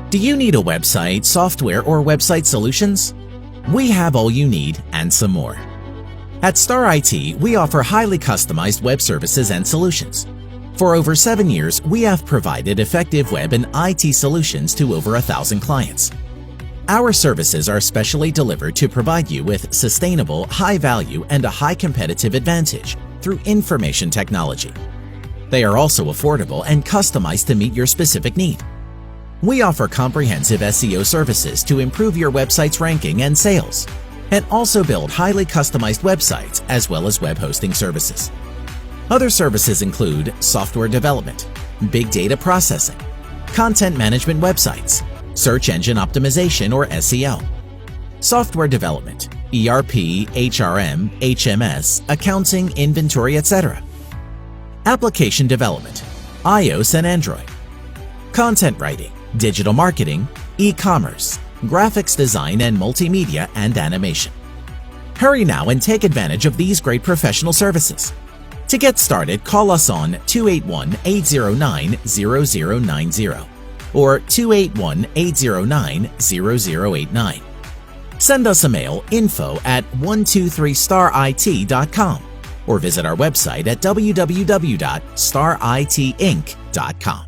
Do you need a website, software, or website solutions? We have all you need and some more. At Star IT, we offer highly customized web services and solutions. For over 7 years, we have provided effective web and IT solutions to over 1,000 clients. Our services are specially delivered to provide you with sustainable, high value, and a high competitive advantage through information technology. They are also affordable and customized to meet your specific need. We offer comprehensive SEO services to improve your website's ranking and sales, and also build highly customized websites as well as web hosting services. Other services include software development, big data processing, content management websites, search engine optimization or SEO, software development, ERP, HRM, HMS, accounting, inventory, etc., application development, iOS and Android, content writing, digital marketing, e-commerce, graphics design, and multimedia and animation. Hurry now and take advantage of these great professional services. To get started, call us on 281-809-0090 or 281-809-0089. Send us a mail info@123starit.com or visit our website at www.staritinc.com.